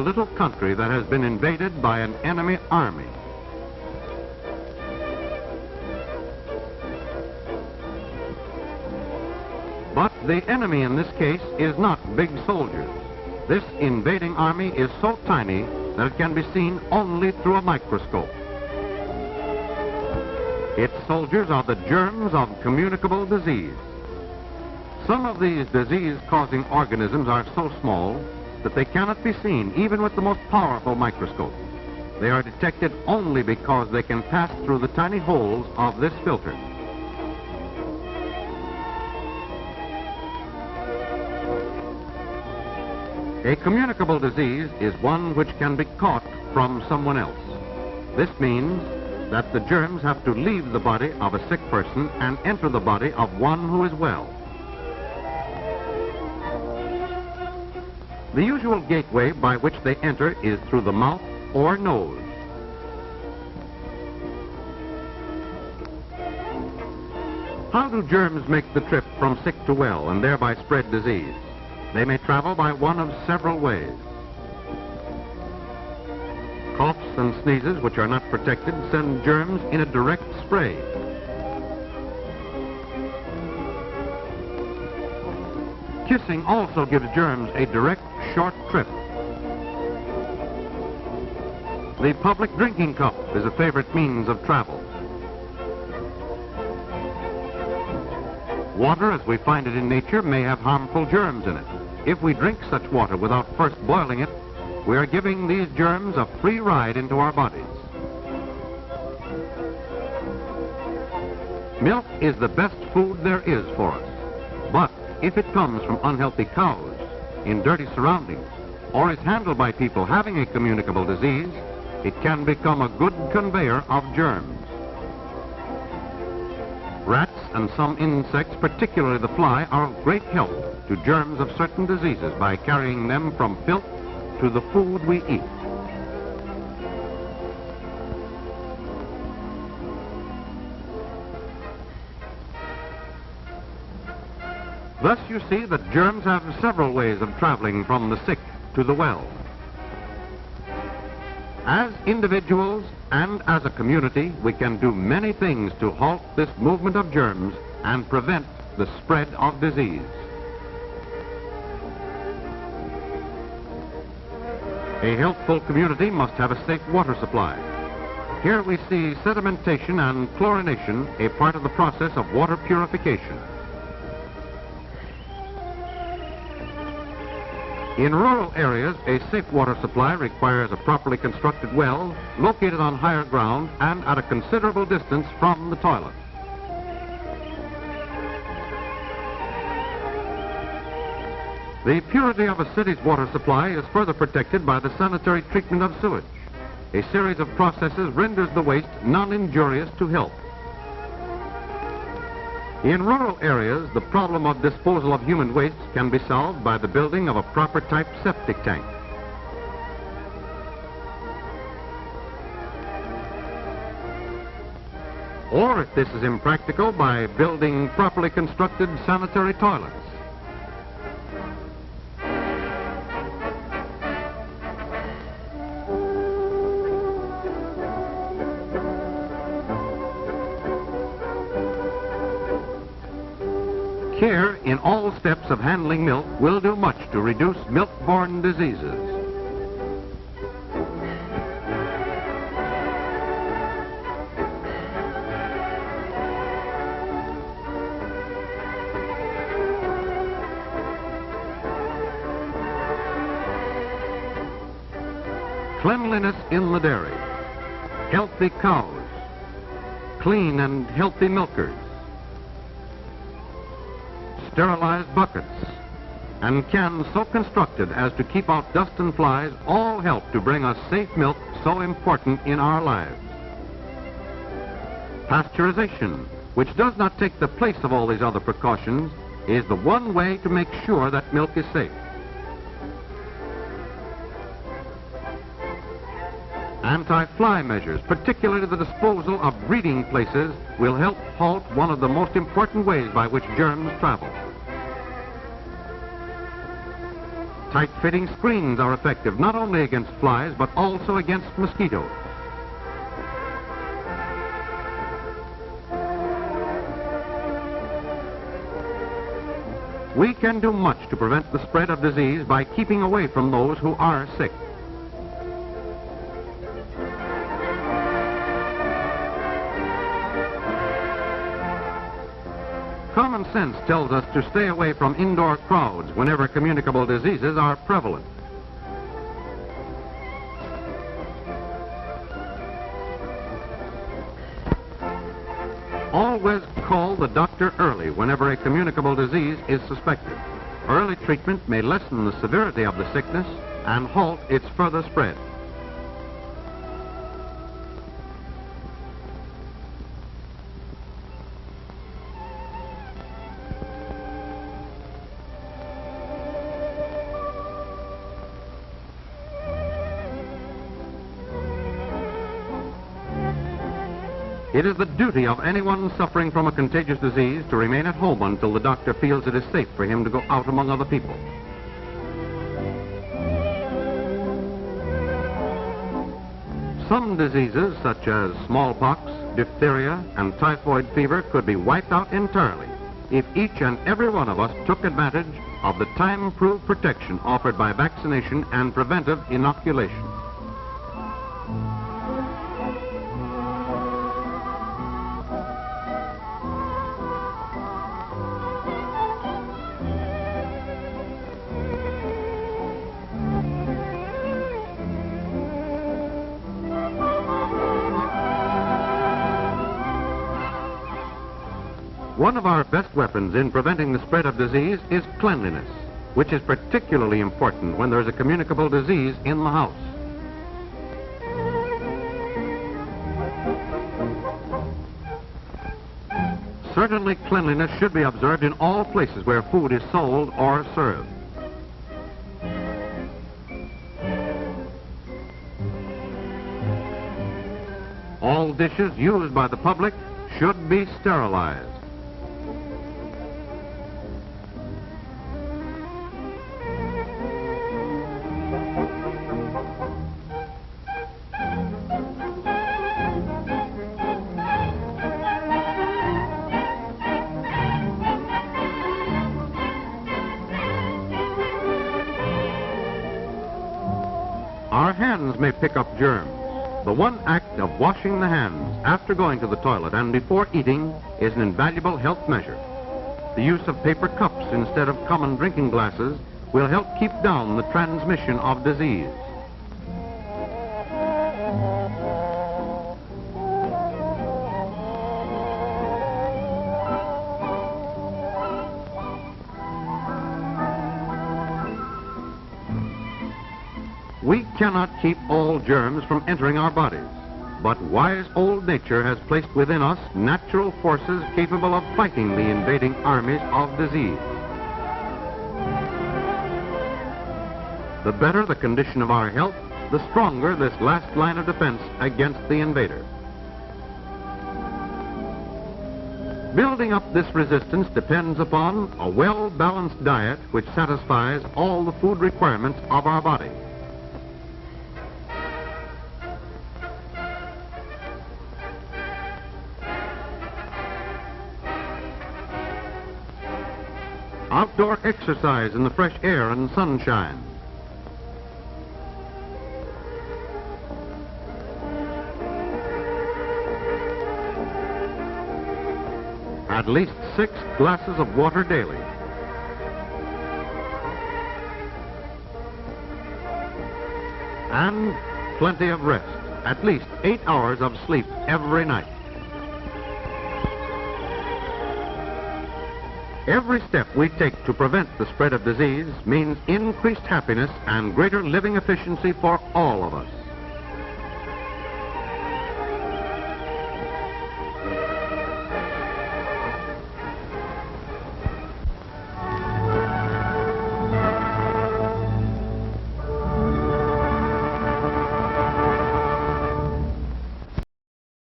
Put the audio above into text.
a little country that has been invaded by an enemy army. But the enemy in this case is not big soldiers. This invading army is so tiny that it can be seen only through a microscope. Its soldiers are the germs of communicable disease. Some of these disease-causing organisms are so small that they cannot be seen even with the most powerful microscope. They are detected only because they can pass through the tiny holes of this filter. A communicable disease is one which can be caught from someone else. This means that the germs have to leave the body of a sick person and enter the body of one who is well. The usual gateway by which they enter is through the mouth or nose. How do germs make the trip from sick to well and thereby spread disease? They may travel by one of several ways. Coughs and sneezes, which are not protected, send germs in a direct spray. Kissing also gives germs a direct, short trip. The public drinking cup is a favorite means of travel. Water, as we find it in nature, may have harmful germs in it. If we drink such water without first boiling it, we are giving these germs a free ride into our bodies. Milk is the best food there is for us. But if it comes from unhealthy cows, in dirty surroundings, or is handled by people having a communicable disease, it can become a good conveyor of germs. Rats and some insects, particularly the fly, are of great help to germs of certain diseases by carrying them from filth to the food we eat. Thus you see that germs have several ways of traveling from the sick to the well. As individuals and as a community, we can do many things to halt this movement of germs and prevent the spread of disease. A healthful community must have a safe water supply. Here we see sedimentation and chlorination, a part of the process of water purification. In rural areas, a safe water supply requires a properly constructed well located on higher ground and at a considerable distance from the toilet. The purity of a city's water supply is further protected by the sanitary treatment of sewage. A series of processes renders the waste non-injurious to health. In rural areas, the problem of disposal of human waste can be solved by the building of a proper type septic tank. Or, if this is impractical, by building properly constructed sanitary toilets. Care in all steps of handling milk will do much to reduce milk-borne diseases. Cleanliness in the dairy, healthy cows, clean and healthy milkers, sterilized buckets, and cans so constructed as to keep out dust and flies all help to bring us safe milk so important in our lives. Pasteurization, which does not take the place of all these other precautions, is the one way to make sure that milk is safe. Anti-fly measures, particularly the disposal of breeding places, will help halt one of the most important ways by which germs travel. Tight-fitting screens are effective not only against flies, but also against mosquitoes. We can do much to prevent the spread of disease by keeping away from those who are sick. Common sense tells us to stay away from indoor crowds whenever communicable diseases are prevalent. Always call the doctor early whenever a communicable disease is suspected. Early treatment may lessen the severity of the sickness and halt its further spread. It is the duty of anyone suffering from a contagious disease to remain at home until the doctor feels it is safe for him to go out among other people. Some diseases, such as smallpox, diphtheria, and typhoid fever, could be wiped out entirely if each and every one of us took advantage of the time-proved protection offered by vaccination and preventive inoculation. One of our best weapons in preventing the spread of disease is cleanliness, which is particularly important when there is a communicable disease in the house. Certainly, cleanliness should be observed in all places where food is sold or served. All dishes used by the public should be sterilized. Our hands may pick up germs. The one act of washing the hands after going to the toilet and before eating is an invaluable health measure. The use of paper cups instead of common drinking glasses will help keep down the transmission of disease. We cannot keep all germs from entering our bodies, but wise old nature has placed within us natural forces capable of fighting the invading armies of disease. The better the condition of our health, the stronger this last line of defense against the invader. Building up this resistance depends upon a well-balanced diet which satisfies all the food requirements of our body. Outdoor exercise in the fresh air and sunshine. At least 6 glasses of water daily. And plenty of rest. At least 8 hours of sleep every night. Every step we take to prevent the spread of disease means increased happiness and greater living efficiency for all of us.